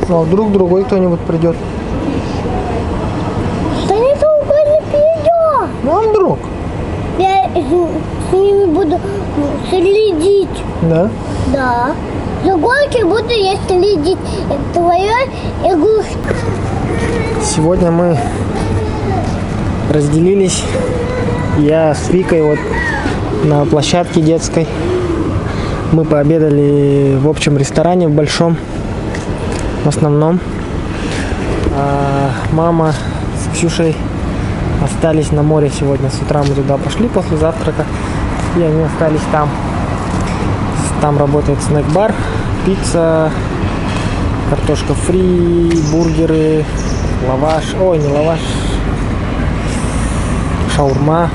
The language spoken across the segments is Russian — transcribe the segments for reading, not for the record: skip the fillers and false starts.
Ну, а вдруг другой кто-нибудь придет? Да никто не придет. Ну, а вдруг? Я с ними буду следить. Да? Да. За горки буду я следить. Твоя игрушка. Сегодня мы разделились. Я с Викой вот на площадке детской. Мы пообедали в общем ресторане, в большом, в основном. А мама с Ксюшей остались на море сегодня. С утра мы туда пошли после завтрака, и они остались там. Там работает снэк-бар, пицца, картошка фри, бургеры, лаваш, ой, не лаваш, шаурма.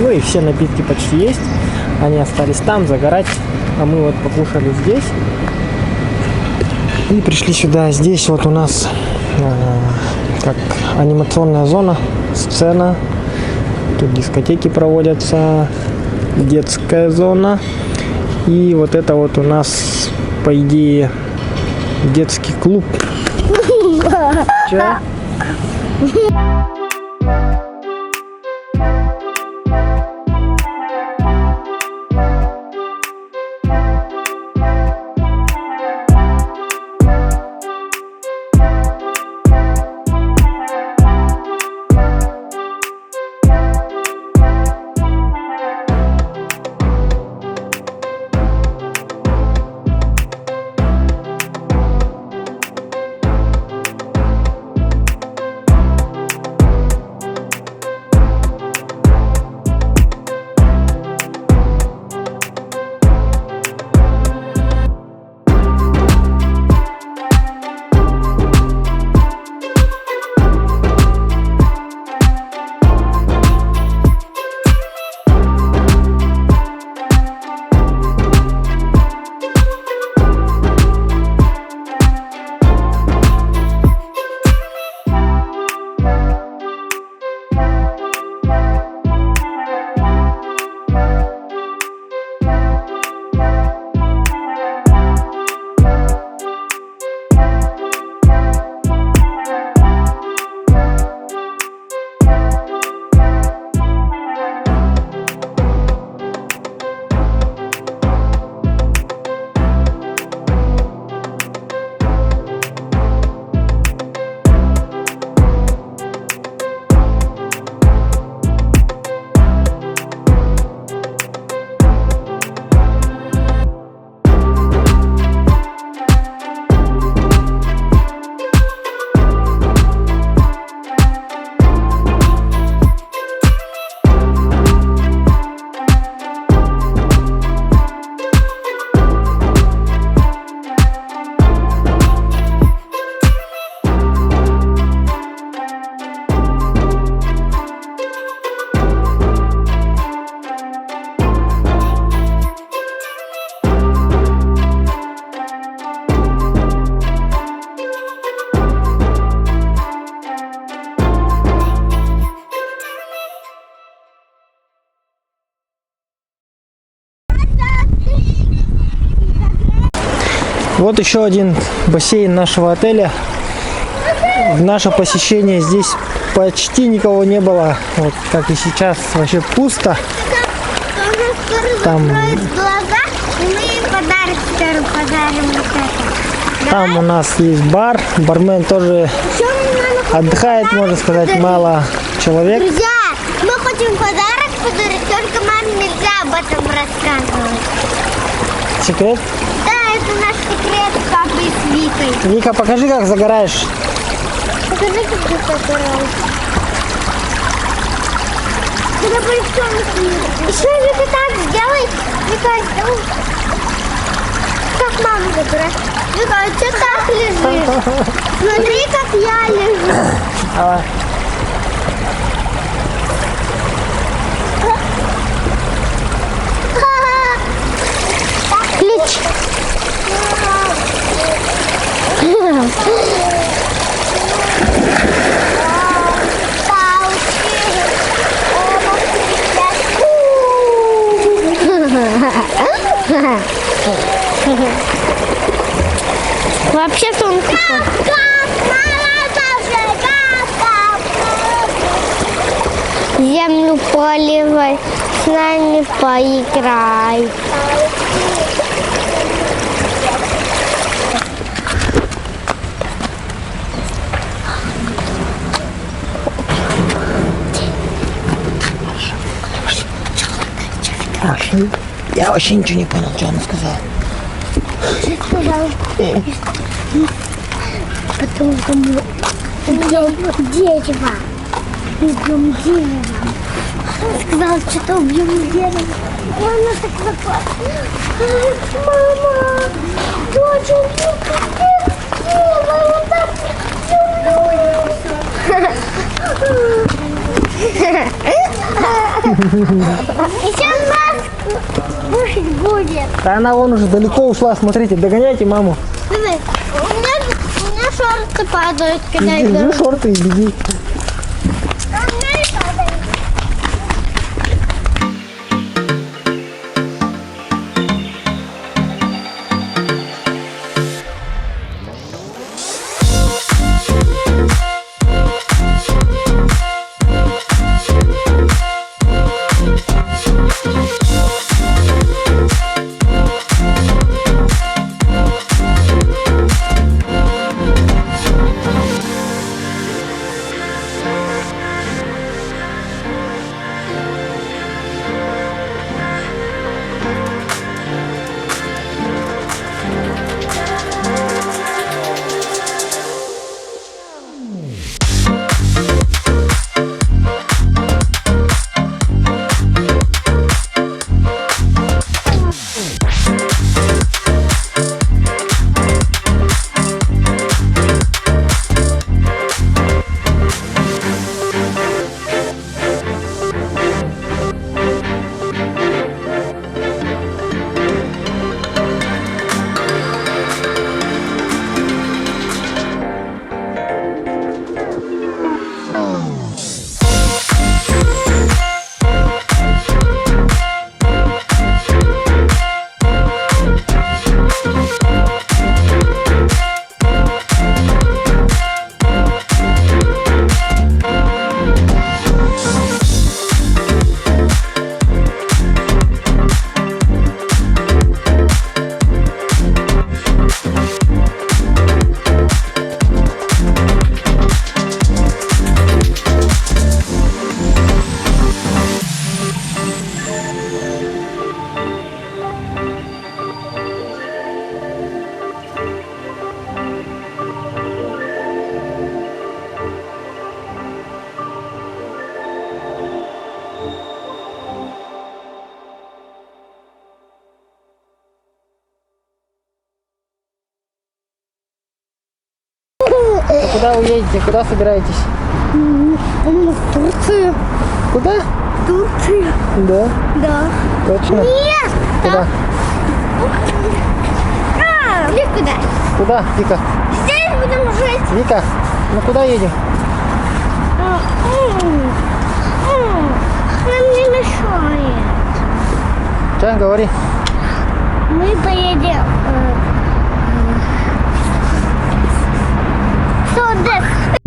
Ну и все напитки почти есть. Они остались там загорать, а мы вот покушали здесь. И пришли сюда. Здесь вот у нас как анимационная зона, сцена. Тут дискотеки проводятся, детская зона. И вот это вот у нас, по идее, детский клуб. Че? Вот еще один бассейн нашего отеля. В наше посещение здесь почти никого не было. Вот как и сейчас, вообще пусто. Там, там у нас есть бар. Бармен тоже отдыхает, можно сказать, мало человек. Друзья, мы хотим подарок подарить, только маме нельзя об этом рассказывать. Секрет? Да, это наш секрет с папой и с Викой. Вика, покажи, как загораешь. Покажи, как ты загораешь. Когда будет темно. Еще, Вика, так сделай. Вика, сделай. Как мама загорает. Вика, а что так лежишь? Смотри, как я лежу. Давай. Ключ. Вообще солнце. Землю поливай, с нами поиграй. Я вообще ничего не понял, что она сказала. Что сказал? Потом убьем дерево. Убьем дерево. Сказал, что-то убьем дерево. И она так заплакала. Мама, дочь, убьем дерево. Вот так сейчас нас кушать будет. Да она вон уже далеко ушла, смотрите, догоняйте маму. У меня шорты падают, когда я Держи беру. шорты и беги. А у меня не падают. А куда вы едете? Куда собираетесь? В Турцию. Куда? В Турцию. Да, Да. точно. Нет. Куда? Или куда? Куда, Вика? Здесь будем жить. Вика, ну куда едем? Нам не мешает. Да, говори. Мы поедем в Одессу.